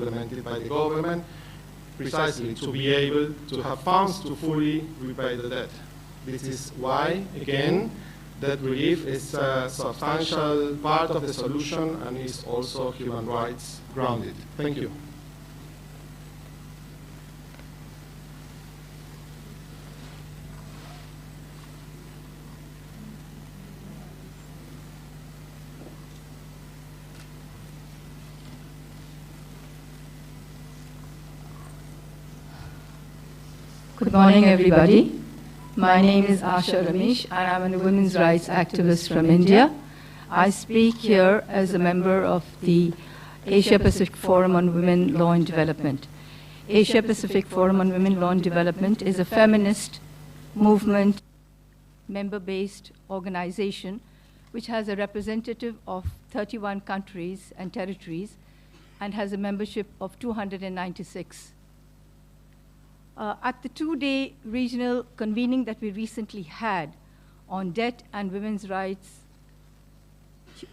implemented by the government, precisely to be able to have funds to fully repay the debt. This is why, again, debt relief is a substantial part of the solution and is also human rights grounded. Thank you. Good morning, everybody. My name is Asha Ramesh, and I'm a women's rights activist from India. I speak here as a member of the Asia-Pacific Forum on Women, Law and Development. Asia-Pacific Forum on Women, Law and Development is a feminist movement, member-based organization, which has a representative of 31 countries and territories, and has a membership of 296. At the two-day regional convening that we recently had on debt and women's rights,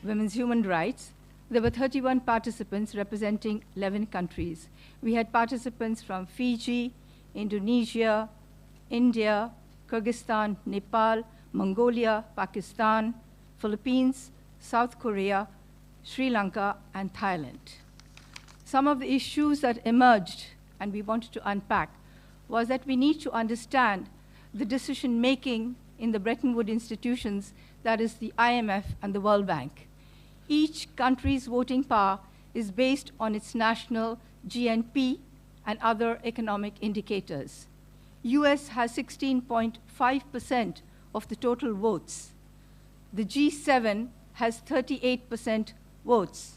women's human rights, there were 31 participants representing 11 countries. We had participants from Fiji, Indonesia, India, Kyrgyzstan, Nepal, Mongolia, Pakistan, Philippines, South Korea, Sri Lanka, and Thailand. Some of the issues that emerged and we wanted to unpack was that we need to understand the decision-making in the Bretton Woods institutions, that is the IMF and the World Bank. Each country's voting power is based on its national GNP and other economic indicators. US has 16.5% of the total votes. The G7 has 38% votes.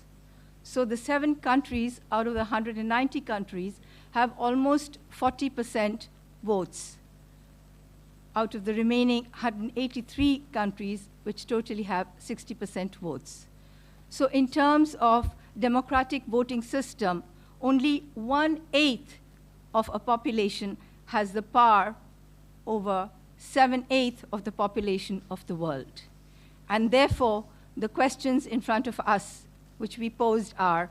So the 7 countries out of the 190 countries have almost 40% votes out of the remaining 183 countries, which totally have 60% votes. So in terms of democratic voting system, only 1/8 of a population has the power over 7/8 of the population of the world. And therefore, the questions in front of us, which we posed are,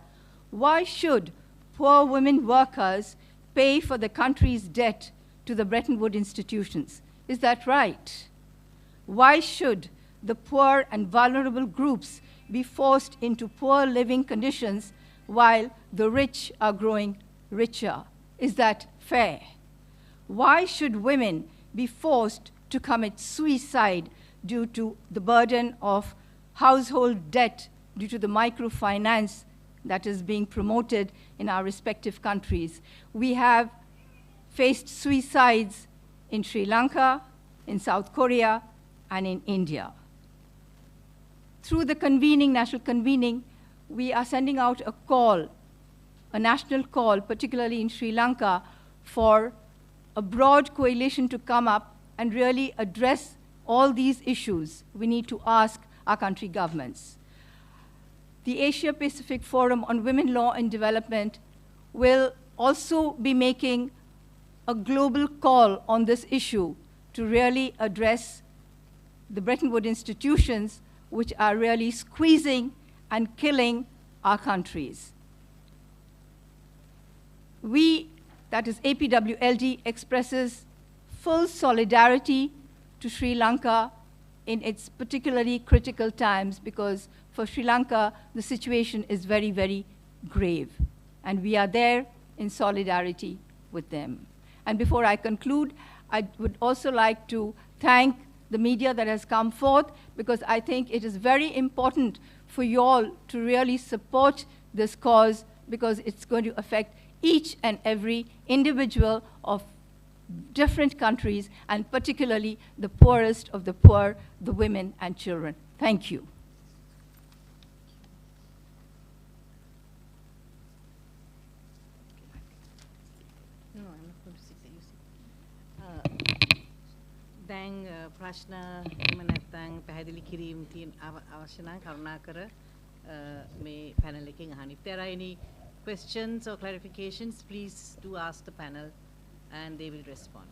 why should poor women workers pay for the country's debt to the Bretton Woods institutions? Is that right? Why should the poor and vulnerable groups be forced into poor living conditions while the rich are growing richer? Is that fair? Why should women be forced to commit suicide due to the burden of household debt due to the microfinance that is being promoted in our respective countries? We have faced suicides in Sri Lanka, in South Korea, and in India. Through the national convening, we are sending out a call, a national call, particularly in Sri Lanka, for a broad coalition to come up and really address all these issues. We need to ask our country governments. The Asia-Pacific Forum on Women, Law and Development will also be making a global call on this issue to really address the Bretton Woods institutions, which are really squeezing and killing our countries. We, that is APWLD, expresses full solidarity to Sri Lanka in its particularly critical times, because for Sri Lanka, the situation is very, very grave. And we are there in solidarity with them. And before I conclude, I would also like to thank the media that has come forth, because I think it is very important for you all to really support this cause, because it's going to affect each and every individual of different countries, and particularly the poorest of the poor, the women and children. Thank you. දැන් ප්‍රශ්න එහෙම නැත්නම් පැහැදිලි කිරීම තියෙන අවශ්‍ය නම් කරුණාකර මේ පැනල් එකෙන් අහන්න. If there are any questions or clarifications, please do ask the panel and they will respond.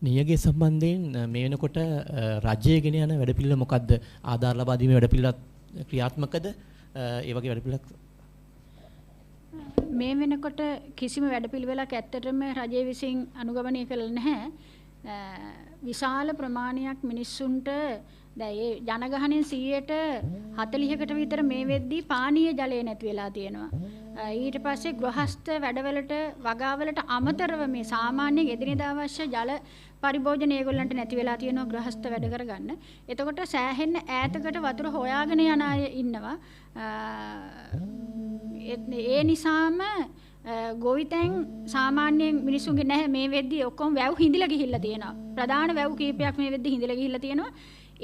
නියගේ සම්බන්ධයෙන් මේ වෙනකොට රජයේ ගෙන යන වැඩපිළිවෙල මොකද්ද? ආධාර ලබා දීමේ වැඩපිළිවෙලක් ක්‍රියාත්මකද? ඒ වගේ වැඩපිළිවෙලක් මේ වෙනකොට කිසිම වැඩපිළිවෙලක් ඇත්තටම රජය විසින් අනුගමනය කළේ නැහැ. විශාල ප්‍රමාණයක් මිනිස්සුන්ට දැන් ඒ ජනගහනයෙන් 40%කට විතර මේ වෙද්දී පානීය ජලය නැති වෙලා තියෙනවා. ඊට පස්සේ ගෘහස්ත වැඩවලට වගාවලට අමතරව මේ සාමාන්‍ය එදිනෙදා අවශ්‍ය ජල පරිභෝජන ඒගොල්ලන්ට නැති වෙලා තියෙනවා ගෘහස්ත වැඩ කරගන්න. එතකොට සෑහෙන්න ඈතකට වතුර හොයාගෙන යන අය ඉන්නවා. ඒ නිසාම ගොවිතැන් සාමාන්‍යයෙන් මිනිස්සුන්ගේ නැහැ මේ වෙද්දී ඔක්කොම වැව් හිඳිලා ගිහිල්ලා තියෙනවා. ප්‍රධාන වැව් කීපයක් මේ වෙද්දී හිඳිලා ගිහිල්ලා තියෙනවා.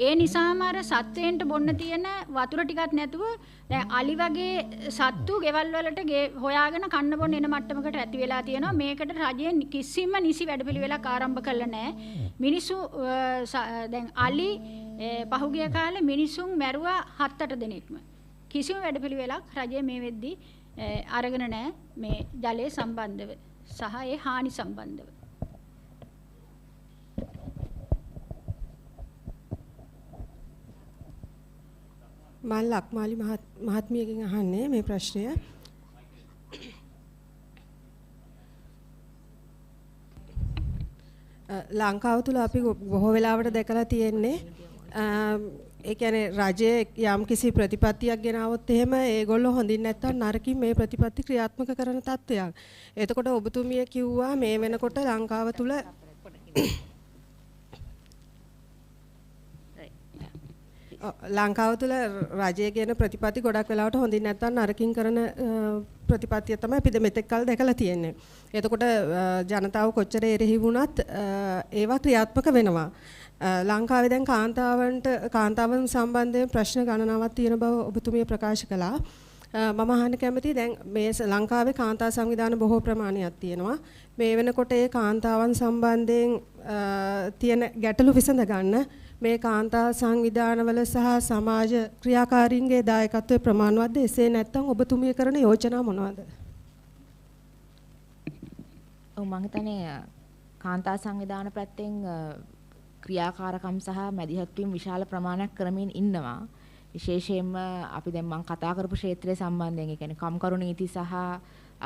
ඒ නිසාම අර සත්වයන්ට බොන්න තියෙන වතුර ටිකක් නැතුව දැන් අලි වගේ සත්තු ගෙවල් වලට හොයාගෙන කන්න බොන්න එන මට්ටමකට ඇති වෙලා තියෙනවා. මේකට රජය කිසිම නිසි වැඩපිළිවෙලක් ආරම්භ කළා නැහැ. මිනිස්සු දැන් අලි පහුගිය කාලේ මිනිසුන් මැරුවා 7-8 දෙනෙක්ම. කිසිම වැඩපිළිවෙලක් රජය මේ වෙද්දී අරගෙන නැහැ මේ ජලය සම්බන්ධව සහ ඒ හානි සම්බන්ධව. මම ලක්මාලි මහත්මියගෙන් අහන්නේ මේ ප්‍රශ්නය. ලංකාව තුල අපි බොහෝ වෙලාවට දැකලා තියෙන්නේ ඒ කියන්නේ රජයේ යම් කිසි ප්‍රතිපත්තියක් ගෙනාවොත් එහෙම ඒගොල්ලෝ හොඳින් නැත්තම් නරකින් මේ ප්‍රතිපත්ති ක්‍රියාත්මක කරන තත්ත්වයක්. එතකොට ඔබතුමිය කිව්වා මේ වෙනකොට ලංකාව තුල ලංකාව තුළ රජය කියන ප්‍රතිපත්ති ගොඩක් වෙලාවට හොඳින් නැත්නම් නරකින් කරන ප්‍රතිපත්තිය තමයි අපි මෙතෙක් කල් දැකලා තියෙන්නේ. එතකොට ජනතාව කොච්චර එරෙහි වුණත් ඒවා ක්‍රියාත්මක වෙනවා. ලංකාවේ දැන් කාන්තාවන් සම්බන්ධයෙන් ප්‍රශ්න ගණනාවක් තියෙන බව ඔබතුමිය ප්‍රකාශ කළා. මම අහන්න කැමතියි දැන් මේ ලංකාවේ කාන්තා සංවිධාන බොහෝ ප්‍රමාණයක් තියෙනවා. මේ වෙනකොට ඒ කාන්තාවන් සම්බන්ධයෙන් තියෙන ගැටලු විසඳ ගන්න මේ කාන්තා සංවිධානවල සහ සමාජ ක්‍රියාකාරීන්ගේ දායකත්වය ප්‍රමාණවත්ද? එසේ නැත්නම් ඔබතුමිය කරන යෝජනා මොනවද? ඔව් මම හිතන්නේ කාන්තා සංවිධාන පැත්තෙන් ක්‍රියාකාරකම් සහ මැදිහත් වීම විශාල ප්‍රමාණයක් කරමින් ඉන්නවා. විශේෂයෙන්ම අපි දැන් මම කතා කරපු ක්ෂේත්‍රය සම්බන්ධයෙන් ඒ කියන්නේ කම්කරු නීති සහ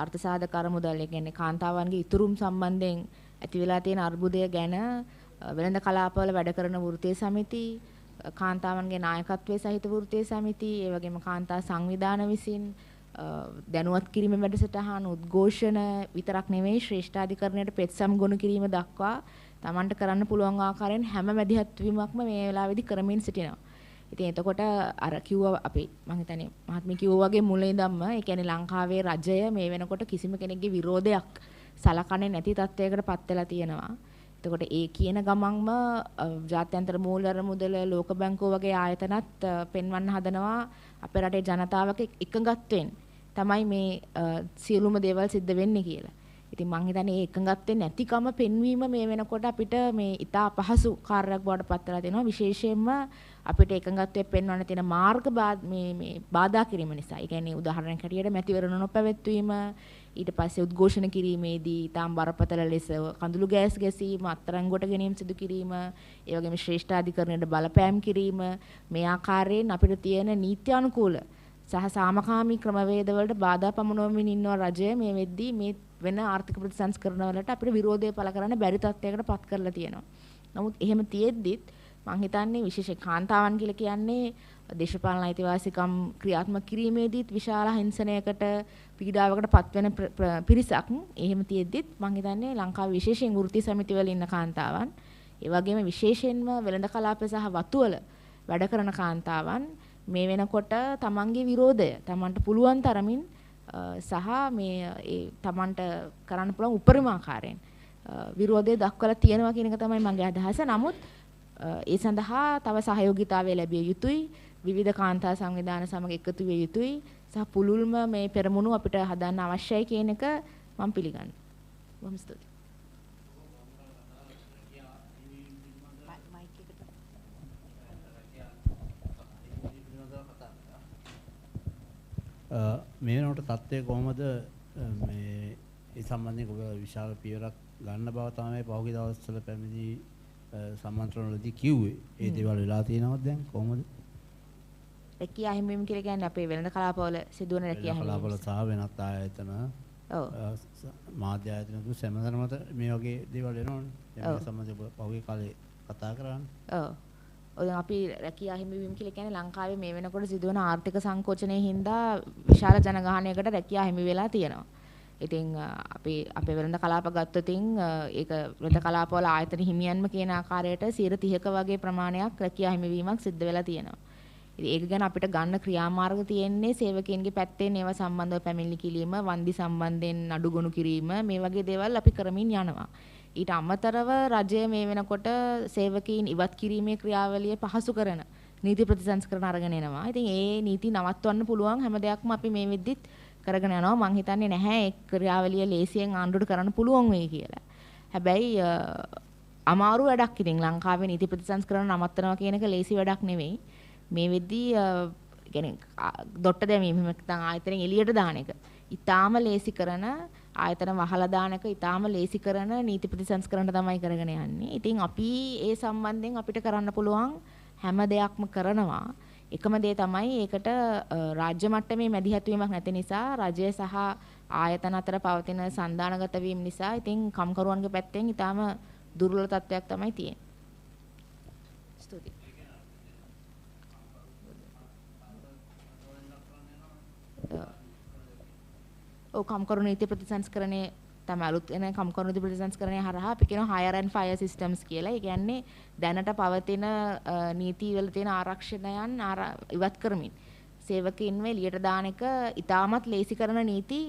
අර්ථසාධක කරමුදල් ඒ කියන්නේ කාන්තාවන්ගේ ඉතුරුම් සම්බන්ධයෙන් ඇති වෙලා තියෙන අර්බුදය ගැන වෙළඳ කලාපවල වැඩ කරන වෘත්තීය සමිති, කාන්තාවන්ගේ නායකත්වයේ සහිත වෘත්තීය සමිති, ඒ වගේම කාන්තා සංවිධාන විසින් දැනුවත් කිරීම වැඩසටහන උද්ඝෝෂණ විතරක් නෙවෙයි ශ්‍රේෂ්ඨාධිකරණයට පෙත්සම් ගොනු කිරීම දක්වා Tamanට කරන්න පුළුවන් ආකාරයෙන් හැම මැදිහත් වීමක්ම මේ වෙලාවේදී කරමින් සිටිනවා. ඉතින් එතකොට අර කිව්වා අපි මම හිතන්නේ මහත්මිය කිව්වා වගේ මුලින් ඉඳන්ම ඒ කියන්නේ ලංකාවේ රජය මේ වෙනකොට කිසිම කෙනෙක්ගේ විරෝධයක් සලකන්නේ නැති තත්ත්වයකට පත් වෙලා තියෙනවා. එතකොට ඒ කියන ගමන්ම ජාත්‍යන්තර මූල්‍ය මුදල ලෝක බැංකුව වගේ ආයතනත් පෙන්වන්න හදනවා අපේ රටේ ජනතාවක එකඟත්වයෙන් තමයි මේ සියලුම දේවල් සිද්ධ වෙන්නේ කියලා. ඉතින් මං හිතන්නේ මේ එකඟත්වයෙන් නැතිකම පෙන්වීම මේ වෙනකොට අපිට මේ ඉතා අපහසු කාර්යයක් බවට පත් වෙලා තියෙනවා. විශේෂයෙන්ම අපිට එකඟත්වයෙන් පෙන්වන්න තියෙන මාර්ග මේ බාධා කිරීම නිසා. ඒ කියන්නේ උදාහරණයක් හැටියට මැතිවරණ නොපැවැත්වීම, ඊට පස්සේ උද්ඝෝෂණ කිරීමේදී තාම බරපතල ලෙස කඳුළු ගෑස් ගැසීම, අත්අඩංගුවට ගැනීම සිදු කිරීම, ඒ වගේම ශ්‍රේෂ්ඨාධිකරණයට බලපෑම් කිරීම මේ ආකාරයෙන් අපිට තියෙන නීති අනුකූල සහ සාමකාමී ක්‍රමවේදවලට බාධා පමුණුවමින් ඉන්නවා රජය මේ වෙද්දී මේ වෙන ආර්ථික ප්‍රතිසංස්කරණ වලට අපිට විරෝධය පළ කරන්න බැරි තත්ත්වයකට පත් කරලා තියෙනවා. නමුත් එහෙම තියෙද්දිත් මම හිතන්නේ විශේෂ කාන්තාවන් කියලා කියන්නේ දේශපාලන අයිතිවාසිකම් ක්‍රියාත්මක කිරීමේදීත් විශාල හිංසනයකට පීඩාවකට පත්වෙන පිරිසක්. එහෙම තියෙද්දිත් මම හිතන්නේ ලංකාවේ විශේෂයෙන් වෘත්තීය සමිතිවල ඉන්න කාන්තාවන්, ඒ වගේම විශේෂයෙන්ම වෙළඳ කලාප සහ වතුවල වැඩ කරන කාන්තාවන් මේ වෙනකොට තමන්ගේ විරෝධය තමන්ට පුළුවන් තරමින් සහ මේ ඒ තමන්ට කරන්න පුළුවන් උපරිම ආකාරයෙන් විරෝධය දක්වලා තියෙනවා කියන එක තමයි මගේ අදහස. නමුත් ඒ සඳහා තව සහයෝගීතාවය ලැබිය යුතුයි. විවිධ කාන්තා සංවිධාන සමග එකතු විය යුතුයි. සහ පුළුල්ම මේ පෙරමුණු අපිට හදන්න අවශ්‍යයි කියන එක මම පිළිගන්නවා. බොහොම ස්තුතියි. මේ වෙනකොට තත්ත්වය කොහොමද මේ ඒ සම්බන්ධයෙන් ඔබ විශාල පියවරක් ගන්න බව තමයි පහුගිය දවස්වල පැමිණි සම්මන්ත්‍රණවලදී කිව්වේ. ඒ දේවල් වෙලා තියෙනවද දැන් කොහොමද? රැකියා හිමිවීම කියලා කියන්නේ අපේ වෙළඳ කලාපවල සිදුවන රැකියා හිමිවීම. කලාපවල සහ වෙනත් ආයතන මාධ්‍ය ආයතන දු සෑම මත මේ වගේ දේවල් වෙනවනේ. ඒ සම්බන්ධව පහුගිය කාලේ කතා කරන්නේ. ඔය අපි රැකියා හිමිවීම කියලා කියන්නේ ලංකාවේ මේ වෙනකොට සිදුවන ආර්ථික සංකෝචනයේ හින්දා විශාල ජනගහනයකට රැකියා හිමි වෙලා තියෙනවා. ඉතින් අපි අපේ වෙළඳ කලාප ගත්තොත් ඒක වෙළඳ කලාපවල ආයතන හිමියන්ම කියන ආකාරයට 30%ක වගේ ප්‍රමාණයක් රැකියා හිමිවීමක් සිද්ධ වෙලා තියෙනවා. ඉතින් ඒක ගැන අපිට ගන්න ක්‍රියාමාර්ග තියෙන්නේ සේවකයන්ගේ පැත්තෙන් ඒවා සම්බන්ධව පැමිණිලි කිරීම, වන්දි සම්බන්ධයෙන් අඩුගුණු කිරීම මේ වගේ දේවල් අපි කරමින් යනවා. ඊට අමතරව රජය මේ වෙනකොට සේවකීන් ඉවත් කිරීමේ ක්‍රියාවලිය පහසු කරන නීති ප්‍රතිසංස්කරණ අරගෙන එනවා. ඉතින් ඒ නීති නවත්වන්න පුළුවන් හැම දෙයක්ම අපි මේ වෙද්දිත් කරගෙන යනවා. මං හිතන්නේ නැහැ ඒ ක්‍රියාවලිය ලේසියෙන් ආණ්ඩුවට කරන්න පුළුවන් වෙයි කියලා. හැබැයි අමාරු වැඩක් ඉතින් ලංකාවේ නීති ප්‍රතිසංස්කරණ නවත්තනවා කියන එක ලේසි වැඩක් නෙවෙයි. මේ වෙද්දී කියන්නේ දොට්ට දැමීම නැත්නම් ආයතනෙන් එළියට දාන එක. ඊටාම ලේසි කරන ආයතන වහලා දාන එක ඊටාම ලේසි කරන නීති ප්‍රතිසංස්කරණ තමයි කරගෙන යන්නේ. ඉතින් අපි ඒ සම්බන්ධයෙන් අපිට කරන්න පුළුවන් හැම දෙයක්ම කරනවා. එකම දේ තමයි ඒකට රාජ්‍ය මට්ටමේ මැදිහත් වීමක් නැති නිසා රජය සහ ආයතන අතර පවතින සන්දානගත වීම නිසා ඉතින් කම්කරුවන්ගේ පැත්තෙන් ඊටාම දුර්වල තත්ත්වයක් තමයි තියෙන්නේ. ස්තුතියි. කම්කරු නීති ප්‍රතිසංස්කරණයේ තමයි අලුත් එන කම්කරු නීති ප්‍රතිසංස්කරණය හරහා අපි කියනවා hire and fire systems කියලා. ඒ කියන්නේ දැනට පවතින නීති වල තියෙන ආරක්ෂණයන් ඉවත් කරමින් සේවකයින්ව එළියට දාන එක ඉතාමත් ලේසි කරන නීති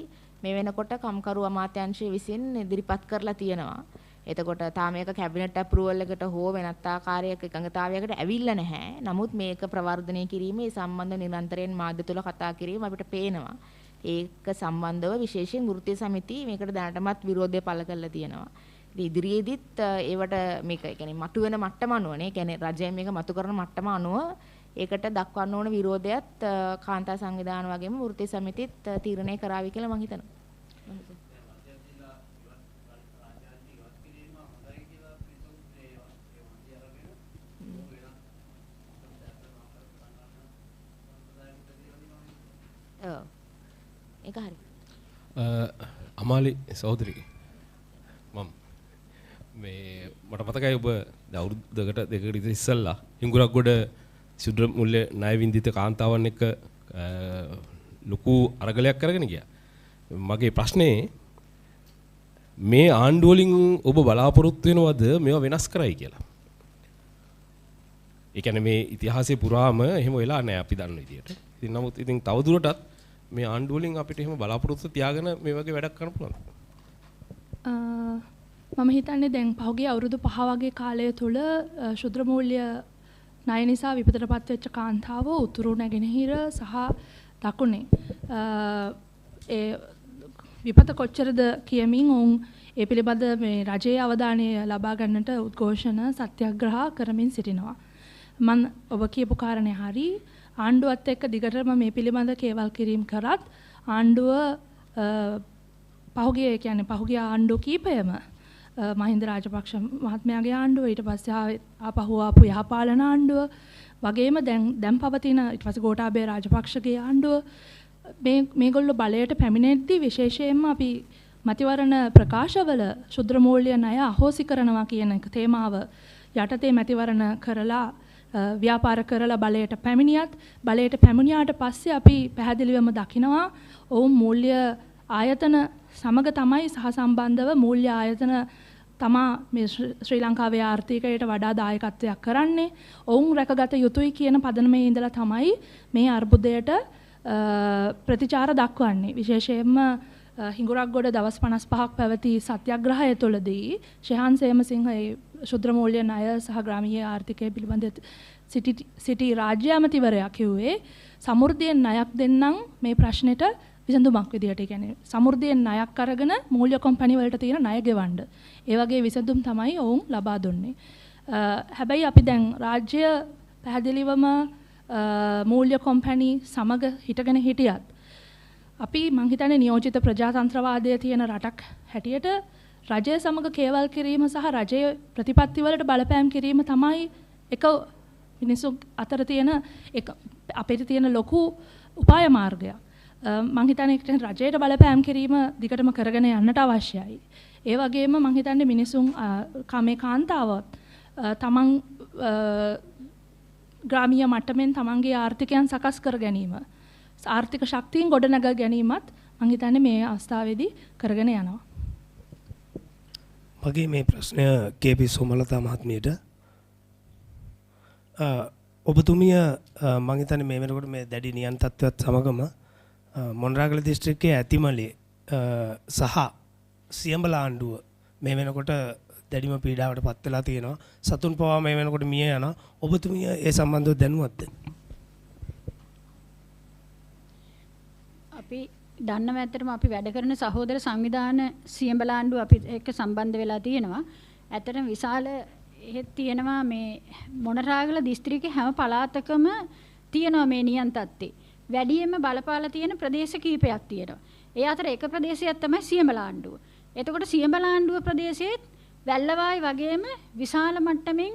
මේ වෙනකොට කම්කරු අමාත්‍යාංශය විසින් ඉදිරිපත් කරලා තියෙනවා. එතකොට තාම මේක කැබිනට් අප්‍රූවල් එකට හෝ වෙනත් ආකාරයක එකඟතාවයකට ඇවිල්ලා නැහැ. නමුත් මේක ප්‍රවර්ධනය කිරීමේ සම්බන්ධ නිරන්තරයෙන් මාධ්‍ය තුල කතා කිරීම අපිට පේනවා. ඒක සම්බන්ධව විශේෂයෙන් වෘත්තීය සමිති මේකට දැනටමත් විරෝධය පළ කරලා තියෙනවා. ඉතින් ඉදිරියේදීත් ඒවට මේක කියන්නේ මතුවෙන මට්ටම අනුවනේ. කියන්නේ රජය මේක මතු කරන මට්ටම අනුව ඒකට දක්වන්න ඕන විරෝධයත් කාන්තා සංවිධාන වගේම වෘත්තීය සමිතිත් තීරණය කරાવી කියලා මම හිතනවා. ඒක හරි. අමාලි සහෝදරී මම මේ මට මතකයි ඔබ අවුරුද්දකට දෙකකට විතර ඉස්සෙල්ලා හිඟුරක්ගොඩ ශුද්‍ර මුල්‍ය ණය වින්දිත කාන්තාවන් එක්ක ලොකු අරගලයක් කරගෙන ගියා. මගේ ප්‍රශ්නේ මේ ආණ්ඩුව වලින් ඔබ බලාපොරොත්තු වෙනවද මේවා වෙනස් කරයි කියලා? ඒ කියන්නේ මේ ඉතිහාසයේ පුරාම එහෙම වෙලා නැහැ අපි දන්න විදියට. ඉතින් නමුත් ඉතින් තවදුරටත් මේ ආණ්ඩුව වලින් අපිට එහෙම බලාපොරොත්තු තියාගෙන මේ වගේ වැඩක් කරන්න පුළුවන්ද? මම හිතන්නේ දැන් පහුගිය අවුරුදු 5 වගේ කාලය තුල ශුද්‍ර මූල්‍ය ණය නිසා විපතටපත් වෙච්ච කාන්තාව උතුරු නැගෙනහිර සහ දකුණේ ඒ විපත කොච්චරද කියමින් උන් ඒ පිළිබඳ මේ රජයේ අවධානය ලබා ගන්නට උද්ඝෝෂණ සත්‍යාග්‍රහ කරමින් සිටිනවා. මම ඔබ කියපු කාරණේ හරි. ආණ්ඩුවත් එක්ක දිගටම මේ පිළිබඳ කේවල් කිරීම කරත් ආණ්ඩුව පහුගිය ආණ්ඩුව කීපයම මහින්ද රාජපක්ෂ මහත්මයාගේ ආණ්ඩුව ඊට පස්සේ ආපහු යහපාලන ආණ්ඩුව වගේම දැන් පවතින ඊට පස්සේ ගෝඨාභය රාජපක්ෂගේ ආණ්ඩුව මේගොල්ලෝ බලයට පැමිණෙද්දී විශේෂයෙන්ම අපි මතිවරණ ප්‍රකාශවල ශුද්‍ර මූල්‍ය ණය අහෝසි කරනවා කියන එක තේමාව යටතේ මතිවරණ කරලා ව්‍යාපාර කරලා බලයට පැමිණියාට පස්සේ අපි පැහැදිලිවම දකිනවා ඔවුන් මූල්‍ය ආයතන සමග තමයි සහසම්බන්ධව මූල්‍ය ආයතන තමා මේ ශ්‍රී ලංකාවේ ආර්ථිකයට වඩා දායකත්වයක් කරන්නේ. ඔවුන් රැකගත යුතුයි කියන පදනමේ ඉඳලා තමයි මේ අර්බුදයට ප්‍රතිචාර දක්වන්නේ. විශේෂයෙන්ම හිඟුරක්ගොඩ දවස් 55ක් පැවති සත්‍යාග්‍රහය තුළදී ශෙහාන් සේමසිංහ ශුද්‍ර මූල්‍ය ණය සහ ග්‍රාමීය ආර්ථිකය පිළිබඳ සිටි රාජ්‍ය ඇමතිවරයා කිව්වේ සමෘද්ධියෙන් ණයක් දෙන්නම් මේ ප්‍රශ්නෙට විසඳුමක් විදියට. කියන්නේ සමෘද්ධියෙන් ණයක් අරගෙන මූල්‍ය කොම්පැනි වලට තියෙන ණය ගෙවන්න. ඒ වගේ විසඳුම් තමයි ඔවුන් ලබා දුන්නේ. හැබැයි අපි දැන් රාජ්‍ය පැහැදිලිවම මූල්‍ය කොම්පැනි සමග හිටගෙන හිටියත් අපි මං හිතන්නේ නියෝජිත ප්‍රජාතන්ත්‍රවාදය තියෙන රටක් හැටියට රජය සමග කේවල් කිරීම සහ රජයේ ප්‍රතිපත්තිවලට බලපෑම් කිරීම තමයි එක මිනිස්සු අතර තියෙන එක අපිට තියෙන ලොකු උපාය මාර්ගයක්. මම හිතන්නේ රජයට බලපෑම් කිරීම දිගටම කරගෙන යන්නට අවශ්‍යයි. ඒ වගේම මම හිතන්නේ මිනිසුන් කමේ කාන්තාව තමන් ග්‍රාමීය මට්ටමින් තමන්ගේ ආර්ථිකයන් සකස් කර ගැනීම ආර්ථික ශක්තියින් ගොඩනගා ගැනීමත් මම හිතන්නේ මේ අවස්ථාවේදී කරගෙන යනවා. මගේ මේ ප්‍රශ්නය කේ.පී. සෝමලතා මහත්මියට ඔබතුමිය මම හිතන්නේ මේ වෙනකොට මේ දැඩි නියන් තත්ත්වයක් සමගම මොණරාගල දිස්ත්‍රික්කයේ ඇතිමලේ සහ සියඹල ආණ්ඩුව මේ වෙනකොට දැඩිම පීඩාවට පත් වෙලා තියෙනවා. සතුන් පවා මේ වෙනකොට මිය යනවා. ඔබතුමිය ඒ සම්බන්ධව දැනුවත්ද? අපි දන්නව ඇත්තටම අපි වැඩ කරන සහෝදර සංවිධාන සියඹල ආණ්ඩුව අපි එක්ක සම්බන්ධ වෙලා තියෙනවා. ඇත්තටම විශාල එහෙත් තියෙනවා මේ මොණරාගල දිස්ත්‍රික්කයේ හැම පළාතකම තියෙනවා මේ නියන් තත්ත්වේ. වැඩියෙන්ම බලපාලා තියෙන ප්‍රදේශ කීපයක් තියෙනවා. ඒ අතර එක ප්‍රදේශයක් තමයි සියඹල ආණ්ඩුව. එතකොට සියඹල ආණ්ඩුව ප්‍රදේශයේ වැල්ලවායි වගේම විශාල මට්ටමින්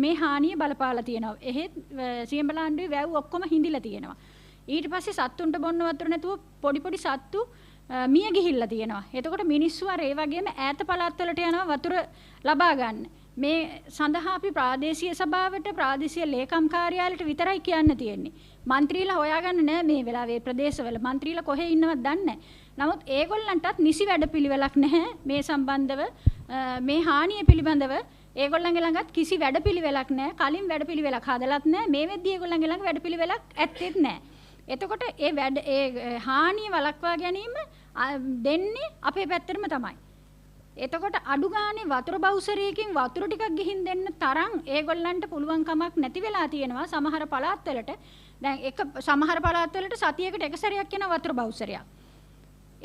මේ හානිය බලපාලා තියෙනවා. එහෙත් සියඹල ආණ්ඩුවේ වැව් ඔක්කොම හිඳිලා තියෙනවා. ඊට පස්සේ සත්තුන්ට බොන්න වතුර නැතුව පොඩි පොඩි සත්තු මිය ගිහිල්ලා තියෙනවා. එතකොට මිනිස්සු අර ඒ වගේම ඈත පළාත් වලට යනවා වතුර ලබා ගන්න. මේ සඳහා අපි ප්‍රාදේශීය සභාවට ප්‍රාදේශීය ලේකම් කාර්යාලයට විතරයි කියන්න තියෙන්නේ. മന്ത്രിලා හොයාගන්න නෑ මේ වෙලාවේ ප්‍රදේශවල. മന്ത്രിලා කොහෙ ඉන්නවද දන්නේ නෑ. නමුත් ඒගොල්ලන්ටත් නිසි වැඩපිළිවෙලක් නැහැ මේ සම්බන්ධව මේ හානිය පිළිබඳව ඒගොල්ලන්ගේ ළඟත් කිසි වැඩපිළිවෙලක් නැහැ. කලින් වැඩපිළිවෙලක් හදලත් නැහැ. මේ වෙද්දී ඒගොල්ලන්ගේ ළඟ වැඩපිළිවෙලක් ඇත්තෙත් නැහැ. එතකොට ඒ හානිය වළක්වා ගැනීම දෙන්නේ අපේ පැත්තටම තමයි. එතකොට අඩු ගානේ වතුර බවුසරයකින් වතුර ටිකක් ගිහින් දෙන්න තරම් ඒගොල්ලන්ට පුළුවන් කමක් නැති වෙලා තියෙනවා සමහර පළාත්වලට. දැන් සමහර පළාත්වලට සතියකට එක සැරයක් යන වතුර බවුසරයක්.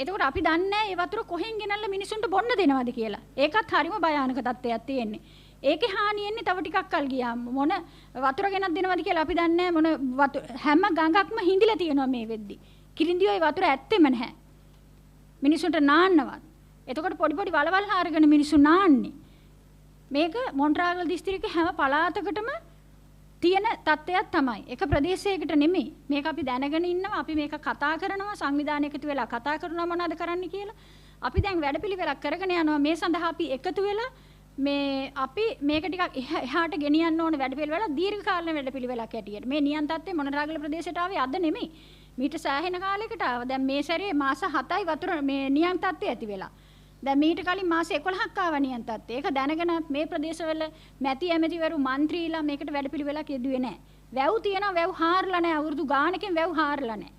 එතකොට අපි දන්නේ නැහැ මේ වතුර කොහෙන් ගෙනල්ලා මිනිසුන්ට බොන්න දෙනවද කියලා. ඒකත් හරිම භයානක තත්ත්වයක් තියෙන්නේ. ඒකේ හානිය එන්නේ තව ටිකක් කල් ගියාම මොන වතුර ගෙනත් දෙනවද කියලා අපි දන්නේ නැහැ. මොන හැම ගඟක්ම හිඳිලා තියෙනවා මේ වෙද්දි. කිරින්දියෝයි වතුර ඇත්තෙම නැහැ. මිනිසුන්ට නාන්නවත්. එතකොට පොඩි පොඩි වලවල් හාරගෙන මිනිස්සු නාන්නේ. මේක මොණරාගල දිස්ත්‍රික්කයේ හැම පළාතකටම තියෙන තත්ත්වයක් තමයි. එක ප්‍රදේශයකට නෙමෙයි. මේක අපි දැනගෙන ඉන්නවා. අපි මේක කතා කරනවා සංවිධානය එකතු වෙලා කතා කරනවා මොනවද කරන්න කියලා. අපි දැන් වැඩපිළිවෙලක් කරගෙන යනවා. මේ සඳහා අපි එකතු වෙලා මේ අපි මේක ටිකක් එහාට ගෙනියන්න ඕන වැඩපිළිවෙල දීර්ඝ කාලීන වැඩපිළිවෙලක් ඇටියට. මේ නියන් තත්ත්වය මොණරාගල ප්‍රදේශයට ආවේ අද නෙමෙයි. මීට සෑහෙන කාලයකට ආවා. දැන් මේ සැරේ මාස 7යි වතුර මේ නියන් තත්ත්වය ඇති වෙලා. දැන් මීට කලින් මාස 11ක් ආවා නියන් තත්ත්වය. ඒක දැනගෙන මේ ප්‍රදේශවල මැති ඇමතිවරු മന്ത്രിලා මේකට වැඩපිළිවෙලක් යෙදුවේ නැහැ. වැව් තියෙනවා වැව් හාරලා නැහැ. අවුරුදු ගානකින් වැව් හාරලා නැහැ.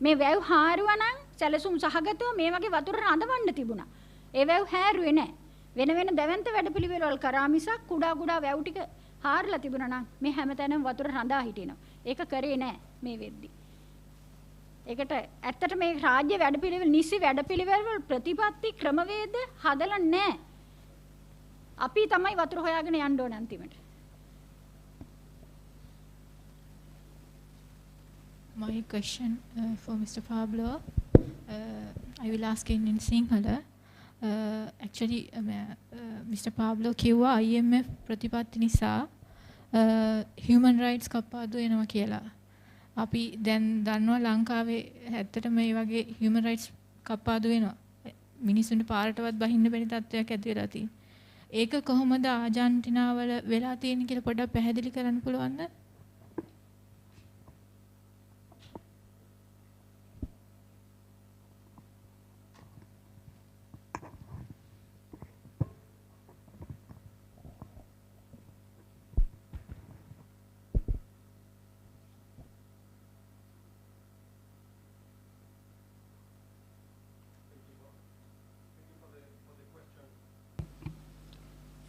මේ වැව් හාරුවා නම් සැලසුම් සහගතව මේ වගේ වතුර රඳවන්න තිබුණා. ඒ වැව් හැරුවේ නැහැ. වෙන වෙන දැවැන්ත වැඩපිළිවෙළවල් කරා මිසක් කුඩා කුඩා වැව් ටික හාරලා තිබුණා නම් මේ හැමතැනම වතුර රඳා හිටිනවා. ඒක කරේ නැහැ මේ වෙද්දි. ඒකට ඇත්තට මේ රාජ්‍ය වැඩපිළිවෙල නිසි වැඩපිළිවෙල ප්‍රතිපත්ති ක්‍රමවේද හදලා නැහැ. අපි තමයි වතුර හොයාගෙන යන්න ඕන අන්තිමට. My question for Mr. Pablo, I will ask in Sinhala. Actually, Mr. Pablo කිව්වා IMF ප්‍රතිපත්ති නිසා human rights කප්පාදු වෙනවා කියලා. අපි දැන් දන්නවා ලංකාවේ ඇත්තටම මේ වගේ human rights කප්පාදු වෙනවා. මිනිස්සුන්ට පාරටවත් බහින්න බැරි තත්ත්වයක් ඇති වෙලා තියෙනවා. ඒක කොහොමද ආජන්ටිනාවල වෙලා තියෙන්නේ කියලා පොඩ්ඩක් පැහැදිලි කරන්න පුළුවන්ද?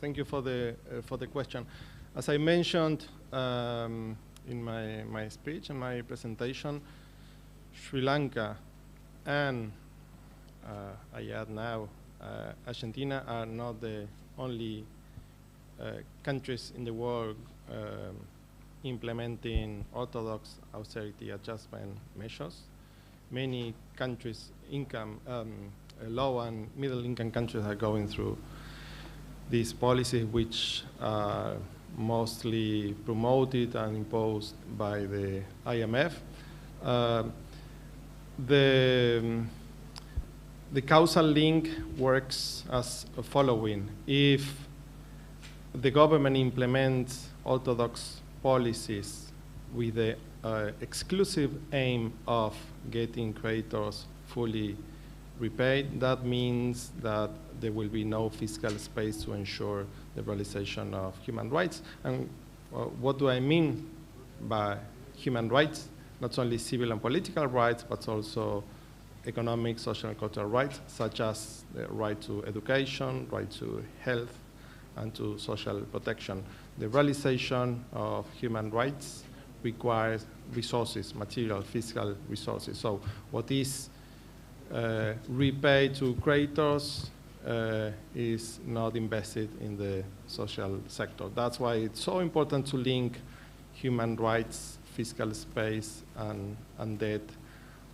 Thank you for the question. As I mentioned in my speech and my presentation, Sri Lanka and I add now Argentina are not the only countries in the world implementing orthodox austerity adjustment measures. Many countries low and middle income countries are going through these policies, which are mostly promoted and imposed by the IMF. The causal link works as following. If the government implements orthodox policies with the exclusive aim of getting creditors fully repaid, that means that there will be no fiscal space to ensure the realization of human rights. And what do I mean by human rights? Not only civil and political rights, but also economic, social, and cultural rights, such as the right to education, right to health, and to social protection. The realization of human rights requires resources, material, fiscal resources. So what is repaid to creditors is not invested in the social sector. That's why it's so important to link human rights, fiscal space, and debt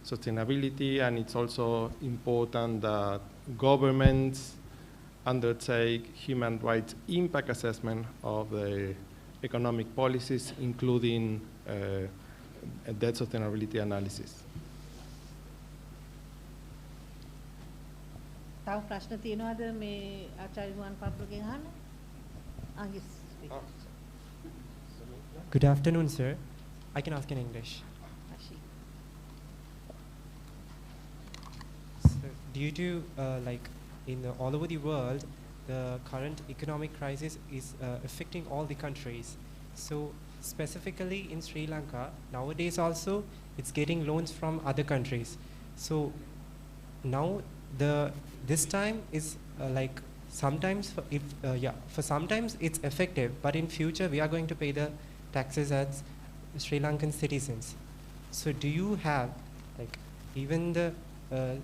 sustainability, and it's also important that governments undertake human rights impact assessment of the economic policies, including a debt sustainability analysis. තව ප්‍රශ්න තියෙනවද මේ ආචාර්ය ගුවන් පාප්ලෝගෙන් අහන්න? yes. Good afternoon, sir. I can ask in English. So, due to all over the world, the current economic crisis is affecting all the countries. So specifically in Sri Lanka, nowadays also, it's getting loans from other countries. So now this time is sometimes for sometimes it's effective, but in future we are going to pay the taxes as Sri Lankan citizens. So do you have even the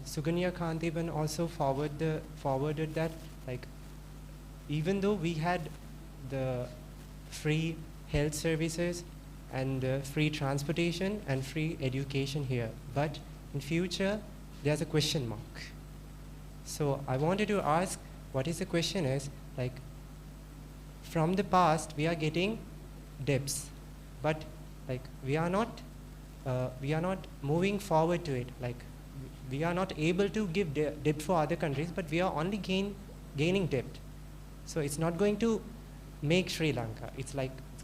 Suganya Kantiban also forwarded that even though we had the free health services and free transportation and free education here, but in future there's a question mark. So I wanted to ask, what is the question is, from the past we are getting debts, but we are not moving forward to it. We are not able to give debt for other countries, but we are only gaining debt. So it's not going to make Sri Lanka. It's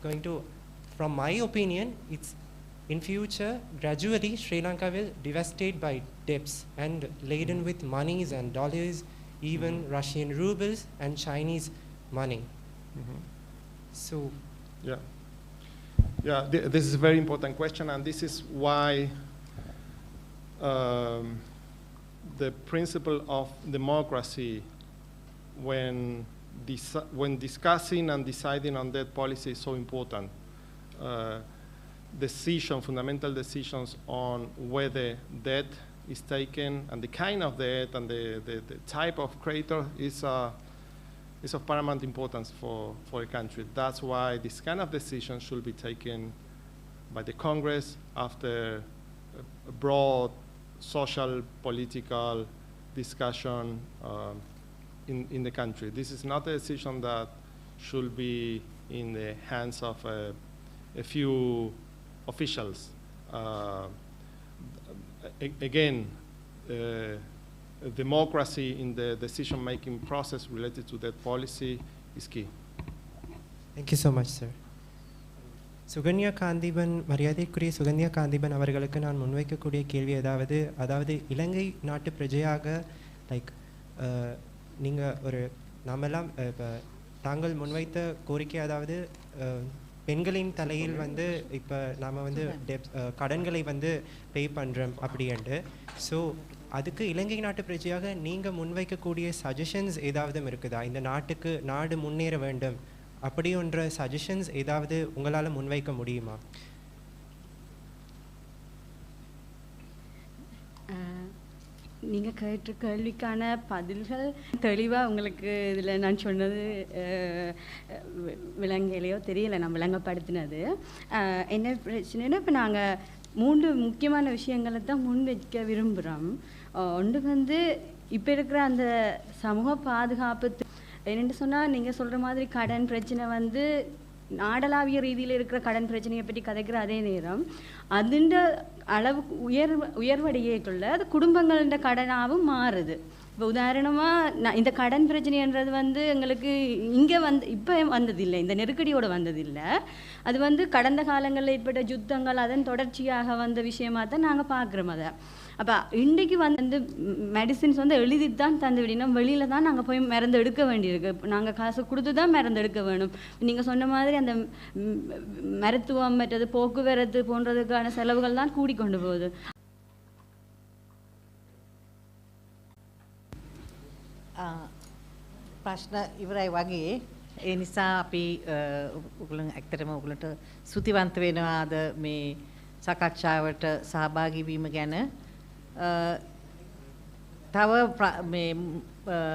going to, from my opinion, it's in future, gradually Sri Lanka will devastate by debts and laden with monies and dollars, even Russian rubles and Chinese money. So, this is a very important question, and this is why the principle of democracy, when discussing and deciding on debt policy, is so important. Fundamental decisions on whether debt is taken and the kind of debt and the type of creditor is of paramount importance for a country. That's why this kind of decision should be taken by the Congress after a broad social, political discussion in the country. This is not a decision that should be in the hands of a few officials. Again, democracy in the decision-making process related to that policy is key. Thank you so much, sir. Sukanya காந்திபன், மரியாதைக்குரிய சுகன்யா காந்திபன் அவர்களுக்கு நான் முன்வைக்கக்கூடிய கேள்வி அதாவது இலங்கை நாட்டு பிரஜையாக நீங்கள் நாமெல்லாம் இப்போ தாங்கள் முன்வைத்த கோரிக்கை, அதாவது பெண்களின் தலையில் இப்போ நாம் கடன்களை பே பண்ணுறோம் அப்படின்ட்டு. ஸோ அதுக்கு இலங்கை நாட்டு பிரஜையாக நீங்கள் முன்வைக்கக்கூடிய சஜஷன்ஸ் ஏதாவது இருக்குதா? இந்த நாடு முன்னேற வேண்டும் அப்படி ஒன்ற சஜஷன்ஸ் ஏதாவது உங்களால் முன்வைக்க முடியுமா? நீங்கள் கேட்ட கேள்விக்கான பதில்கள் தெளிவாக உங்களுக்கு இதில் நான் சொன்னது விலங்கையிலையோ தெரியலை, நான் விளங்கப்படுத்தினது. என்ன பிரச்சனைன்னா, இப்போ நாங்கள் 3 முக்கியமான விஷயங்களை தான் முன்வைக்க விரும்புகிறோம். ஒன்று வந்து இப்போ இருக்கிற அந்த சமூக பாதுகாப்பு என்னென்னு சொன்னால் நீங்கள் சொல்கிற மாதிரி கடன் பிரச்சனை வந்து நாடளாவிய ரீதியில் இருக்கிற கடன் பிரச்சனையை பற்றி கதைக்கிற அதே நேரம் அதுண்ட அளவுக்கு உயர்வடையக்குள்ள அது குடும்பங்கள கடனாகவும் மாறுது. இப்போ உதாரணமாக இந்த கடன் பிரச்சனைன்றது வந்து எங்களுக்கு இங்கே இப்போ வந்ததில்லை, இந்த நெருக்கடியோடு வந்ததில்லை. அது வந்து கடந்த காலங்களில் ஏற்பட்ட யுத்தங்கள் அதன் தொடர்ச்சியாக வந்த விஷயமாக தான் நாங்கள் பார்க்குறோம். அதை அப்போ இன்றைக்கு வந்து மெடிசின்ஸ் வந்து எழுதி தான் தந்து விடணும், வெளியில் தான் நாங்கள் போய் மருந்து எடுக்க வேண்டியிருக்கு. நாங்கள் காசு கொடுத்து தான் மருந்து எடுக்க வேணும். நீங்கள் சொன்ன மாதிரி அந்த மருத்துவம் மற்றது போக்குவரத்து போன்றதுக்கான செலவுகள் தான் கூடிக்கொண்டு போகுது. ප්‍රශ්න ඉවරයි වගේ. ඒ නිසා අපි ඔයගොල්ලන් ඇත්තටම ඔයගොල්ලන්ට ස්තුතිවන්ත වෙනවා අද මේ සාකච්ඡාවට සහභාගී වීම ගැන. තව මේ